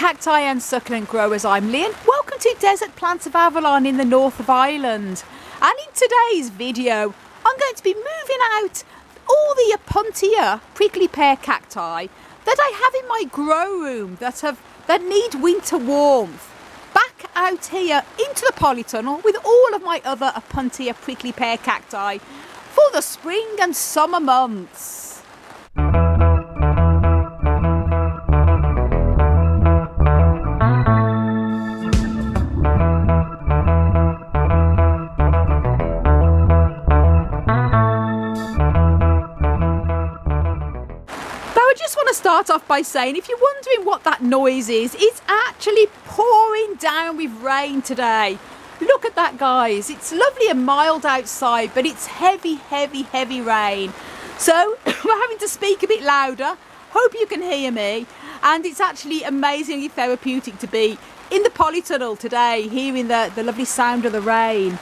cacti and succulent growers, I'm Lee and welcome to Desert Plants of Avalon in the north of Ireland. And in today's video I'm going to be moving out all the Opuntia prickly pear cacti that I have in my grow room that need winter warmth back out here into the polytunnel with all of my other Opuntia prickly pear cacti for the spring and summer months. Start off by saying, if you're wondering what that noise is, it's actually pouring down with rain today. Look at that, guys. It's lovely and mild outside, but it's heavy rain, so we're having to speak a bit louder. Hope you can hear me. And it's actually amazingly therapeutic to be in the polytunnel today, hearing the lovely sound of the rain.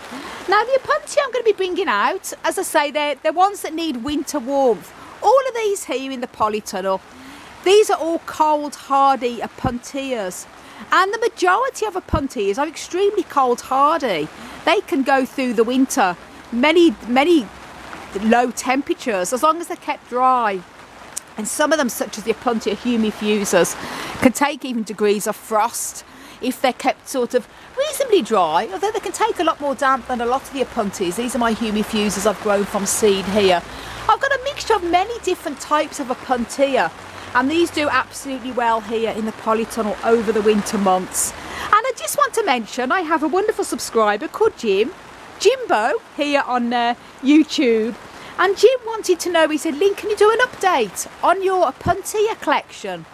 Now the Opuntia I'm going to be bringing out, as I say, they're ones that need winter warmth. All of these here in the polytunnel, these are all cold hardy Opuntias, and the majority of Opuntias are extremely cold hardy. They can go through the winter, many low temperatures, as long as they're kept dry. And some of them, such as the Opuntia humifusers, can take even degrees of frost if they're kept sort of reasonably dry, although they can take a lot more damp than a lot of the Opuntias. These are my humifusers I've grown from seed here. I've got a mixture of many different types of Opuntia, and these do absolutely well here in the polytunnel over the winter months. And I just want to mention I have a wonderful subscriber called Jimbo here on YouTube, and Jim wanted to know, he said, Lynn, can you do an update on your Opuntia collection?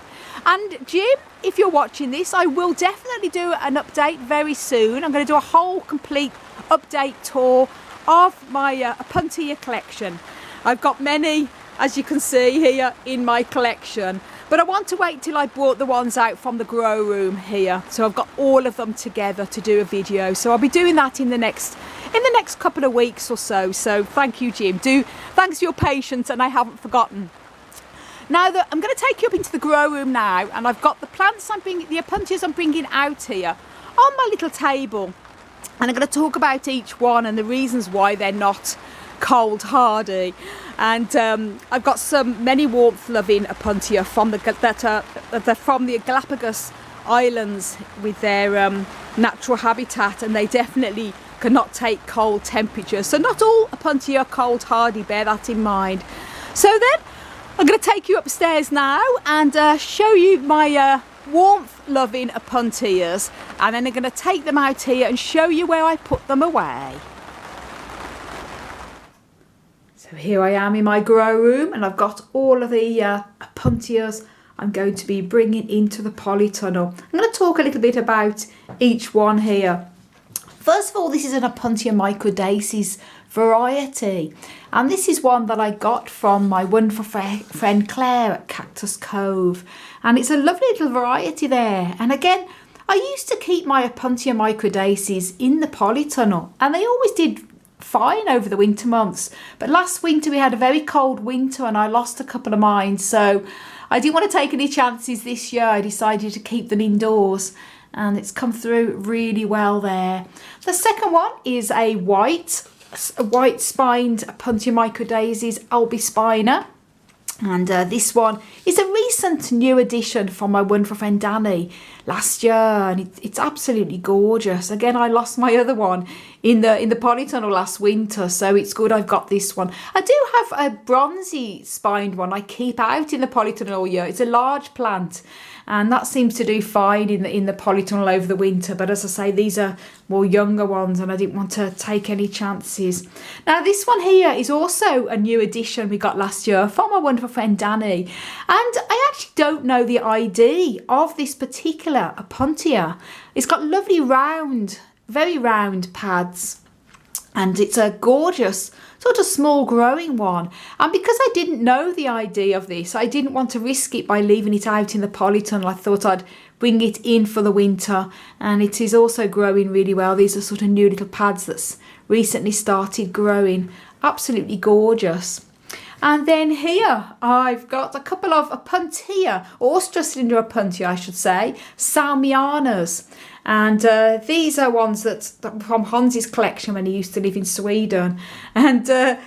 And Jim, if you're watching this, I will definitely do an update very soon. I'm going to do a whole complete update tour of my Opuntia collection. I've got many, as you can see here, in my collection, but I want to wait till I brought the ones out from the grow room here, so I've got all of them together to do a video. So I'll be doing that in the next couple of weeks or so. So thank you, Jim. Thanks for your patience, and I haven't forgotten. Now I'm going to take you up into the grow room now, and I've got the plants the Opuntias I'm bringing out here on my little table, and I'm going to talk about each one and the reasons why they're not cold hardy. And I've got many warmth loving Opuntia that are from the Galapagos Islands with their natural habitat, and they definitely cannot take cold temperatures. So not all Opuntia are cold hardy, bear that in mind. So then I'm going to take you upstairs now and show you my warmth loving Opuntias, and then I'm going to take them out here and show you where I put them away. So here I am in my grow room, and I've got all of the Opuntias I'm going to be bringing into the polytunnel. I'm going to talk a little bit about each one here. First of all, this is an Opuntia microdaces variety, and this is one that I got from my wonderful friend Claire at Cactus Cove, and it's a lovely little variety there. And again, I used to keep my Opuntia microdaces in the polytunnel, and they always did fine over the winter months, but last winter we had a very cold winter and I lost a couple of mine, so I didn't want to take any chances this year. I decided to keep them indoors, and it's come through really well there. The second one is a white spined Opuntia microdaces albispina, and this one is a recent new addition from my wonderful friend Danny last year, and it's absolutely gorgeous. Again, I lost my other one in the polytunnel last winter, so it's good I've got this one. I do have a bronzy spined one I keep out in the polytunnel all year. It's a large plant, and that seems to do fine in the polytunnel over the winter. But as I say, these are more younger ones, and I didn't want to take any chances. Now this one here is also a new addition we got last year from my wonderful friend Danny, and I actually don't know the ID of this particular Opuntia. It's got lovely very round pads, and it's a gorgeous sort of small growing one. And because I didn't know the ID of this, I didn't want to risk it by leaving it out in the polytunnel. I thought I'd bring it in for the winter, and it is also growing really well. These are sort of new little pads that's recently started growing. Absolutely gorgeous. And then here I've got a couple of Opuntia, or Ostracylinder Opuntia I should say, Salmianas. And these are ones that from Hans's collection when he used to live in Sweden. And they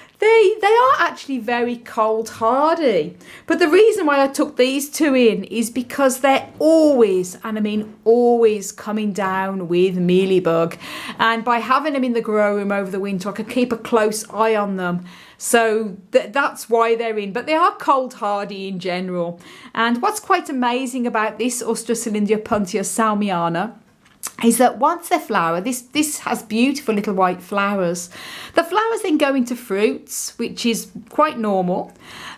are actually very cold hardy. But the reason why I took these two in is because they're always, and I mean always, coming down with mealybug. And by having them in the grow room over the winter, I could keep a close eye on them. So that's why they're in. But they are cold hardy in general. And what's quite amazing about this Ostracylinder Opuntia salmiana is that once they flower, this has beautiful little white flowers. The flowers then go into fruits, which is quite normal,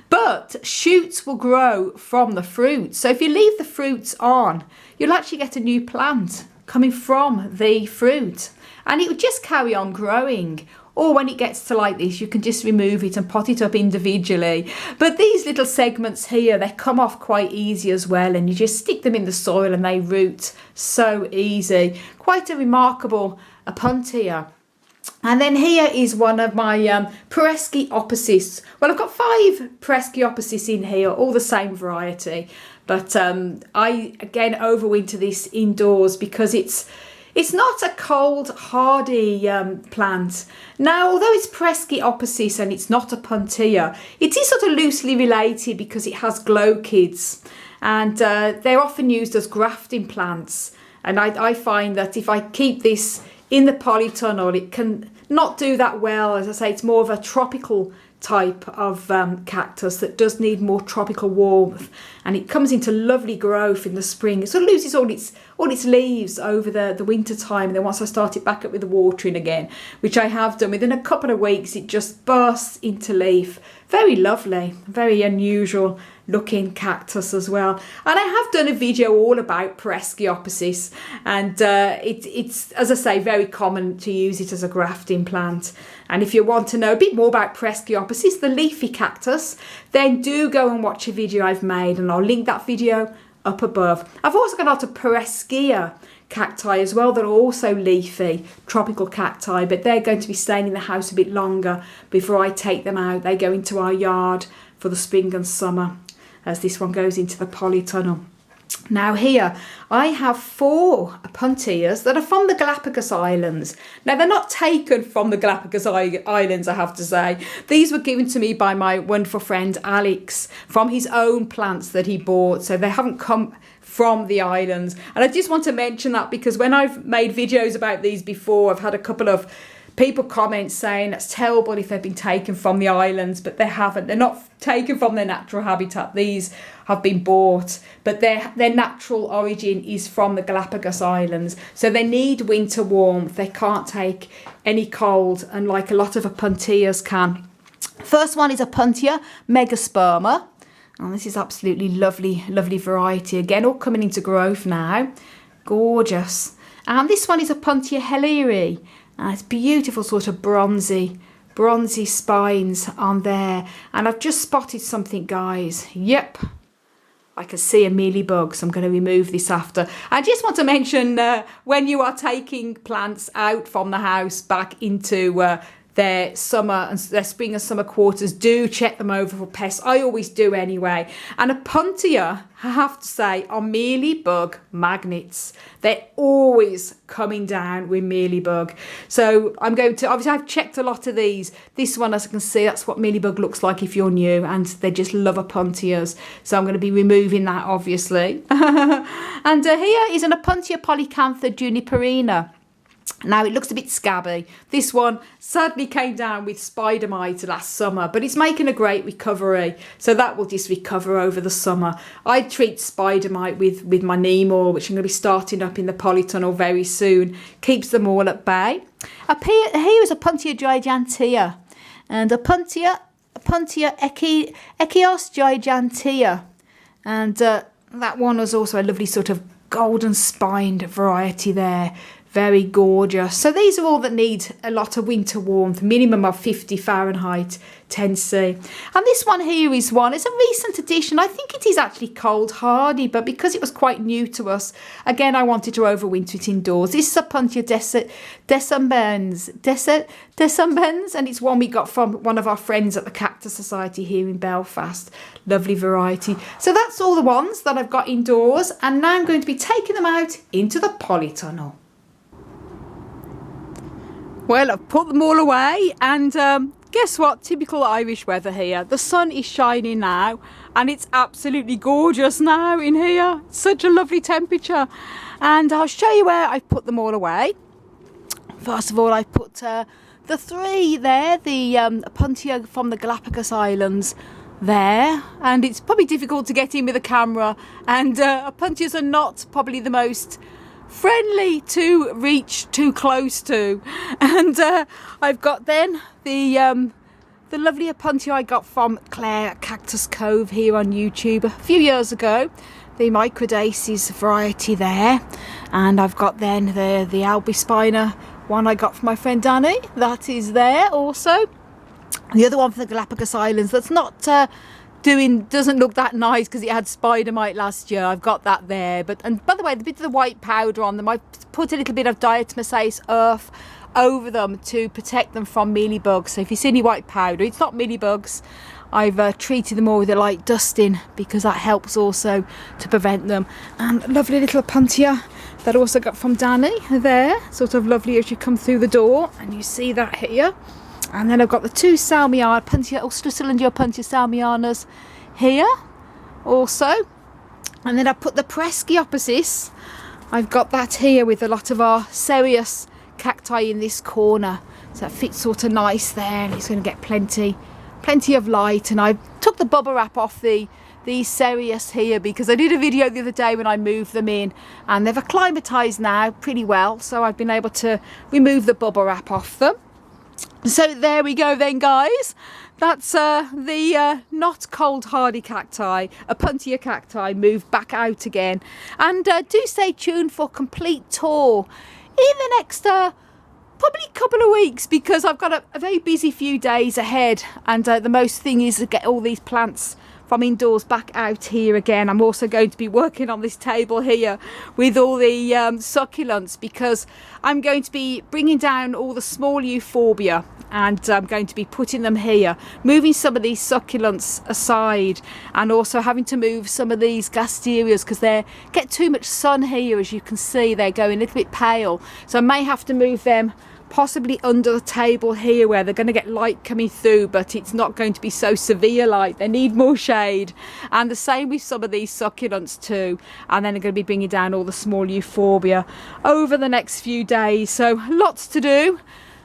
but shoots will grow from the fruits. So if you leave the fruits on, you'll actually get a new plant coming from the fruit, and it will just carry on growing. Or when it gets to like this, you can just remove it and pot it up individually. But these little segments here, they come off quite easy as well. And you just stick them in the soil and they root so easy. Quite a remarkable Opuntia. And then here is one of my Pear-Cacti. Well, I've got 5 Pear-Cacti in here, all the same variety. But I, again, overwinter this indoors because it's not a cold, hardy plant. Now, although it's Pear-Cacti and it's not Opuntia, it is sort of loosely related because it has glochids. And they're often used as grafting plants. And I find that if I keep this in the polytunnel, it can not do that well. As I say, it's more of a tropical type of cactus that does need more tropical warmth, and it comes into lovely growth in the spring. It sort of loses all its leaves over the winter time, and then once I start it back up with the watering again, which I have done, within a couple of weeks it just bursts into leaf. Very lovely, very unusual looking cactus as well. And I have done a video all about Pear-Cacti, and it's, as I say, very common to use it as a grafting plant. And if you want to know a bit more about Pear-Cacti, the leafy cactus, then do go and watch a video I've made, and I'll link that video up above. I've also got a lot of Pear cacti as well that are also leafy, tropical cacti, but they're going to be staying in the house a bit longer before I take them out. They go into our yard for the spring and summer, as this one goes into the polytunnel. Now here I have 4 Opuntias that are from the Galapagos Islands. Now they're not taken from the Galapagos Islands, I have to say. These were given to me by my wonderful friend Alex from his own plants that he bought. So they haven't come from the islands. And I just want to mention that because when I've made videos about these before, I've had a couple of people comment saying it's terrible if they've been taken from the islands, but they haven't. They're not taken from their natural habitat. These have been bought, but their natural origin is from the Galapagos Islands. So they need winter warmth. They can't take any cold, unlike a lot of Opuntias can. First one is Opuntia megasperma. And this is absolutely lovely, lovely variety. Again, all coming into growth now. Gorgeous. And this one is Opuntia helleri. It's beautiful sort of bronzy spines on there. And I've just spotted something, guys. Yep, I can see a mealybug, so I'm going to remove this after. I just want to mention when you are taking plants out from the house back into their summer and their spring and summer quarters, do check them over for pests. I always do anyway. And Opuntia, I have to say, are mealybug magnets. They're always coming down with mealybug. So I'm going to, obviously I've checked a lot of these. This one, as I can see, that's what mealybug looks like if you're new, and they just love Opuntias. So I'm going to be removing that, obviously. And here is an Opuntia polycantha juniperina. Now it looks a bit scabby. This one sadly came down with spider mite last summer, but it's making a great recovery. So that will just recover over the summer. I treat spider mite with my neem oil, which I'm going to be starting up in the polytunnel very soon. Keeps them all at bay. Up here is Opuntia gigantea, and Opuntia Echios gigantea, and that one was also a lovely sort of golden spined variety there. Very gorgeous. So these are all that need a lot of winter warmth, minimum of 50 Fahrenheit, 10°C. And this one here is it's a recent addition. I think it is actually cold hardy, but because it was quite new to us, again, I wanted to overwinter it indoors. This is Opuntia decembens, and it's one we got from one of our friends at the Cactus Society here in Belfast. Lovely variety. So that's all the ones that I've got indoors, and now I'm going to be taking them out into the polytunnel. Well, I've put them all away, and guess what? Typical Irish weather here. The sun is shining now, and it's absolutely gorgeous now in here. Such a lovely temperature. And I'll show you where I've put them all away. First of all, I put the 3 there, the Opuntia from the Galapagos Islands there. And it's probably difficult to get in with a camera, and Opuntias are not probably the most friendly to reach too close to. And I've got then the lovely Opuntia I got from Claire at Cactus Cove here on YouTube a few years ago, the Microdaces variety there. And I've got then the Albispina one I got from my friend Danny, that is there also. The other one from the Galapagos Islands that's not doesn't look that nice because it had spider mite last year. I've got that there. And by the way, the bit of the white powder on them, I put a little bit of diatomaceous earth over them to protect them from mealybugs. So if you see any white powder, it's not mealybugs. I've treated them all with a light dusting because that helps also to prevent them. And lovely little Opuntia that I also got from Danny there, sort of lovely as you come through the door, and you see that here. And then I've got the 2 Salmiana, Opuntia Austrasilandia, Opuntia Salmianas here also. And then I put the Prescyopsis. I've got that here with a lot of our serious cacti in this corner. So that fits sort of nice there, and it's going to get plenty of light. And I took the bubble wrap off these serious here because I did a video the other day when I moved them in, and they've acclimatized now pretty well. So I've been able to remove the bubble wrap off them. So there we go then, guys. That's the not cold hardy cacti, Opuntia cacti, moved back out again. And do stay tuned for a complete tour in the next probably couple of weeks, because I've got a very busy few days ahead, and the most thing is to get all these plants from indoors back out here again. I'm also going to be working on this table here with all the succulents, because I'm going to be bringing down all the small euphorbia, and I'm going to be putting them here, moving some of these succulents aside, and also having to move some of these gasterias because they get too much sun here. As you can see, they're going a little bit pale, so I may have to move them possibly under the table here where they're going to get light coming through, but it's not going to be so severe light. They need more shade. And the same with some of these succulents too. And then I'm going to be bringing down all the small euphorbia over the next few days. So lots to do,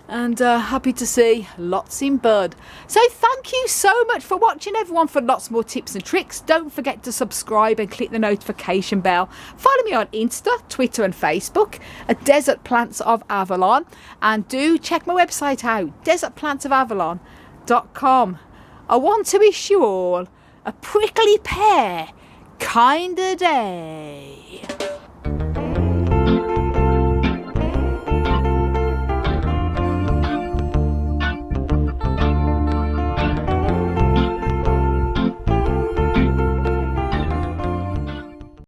and happy to see lots in bud. So thank you so much for watching, everyone. For lots more tips and tricks, don't forget to subscribe and click the notification bell. Follow me on Insta, Twitter and Facebook at Desert Plants of Avalon, and do check my website out, desertplantsofAvalon.com. I want to wish you all a prickly pear kind of day.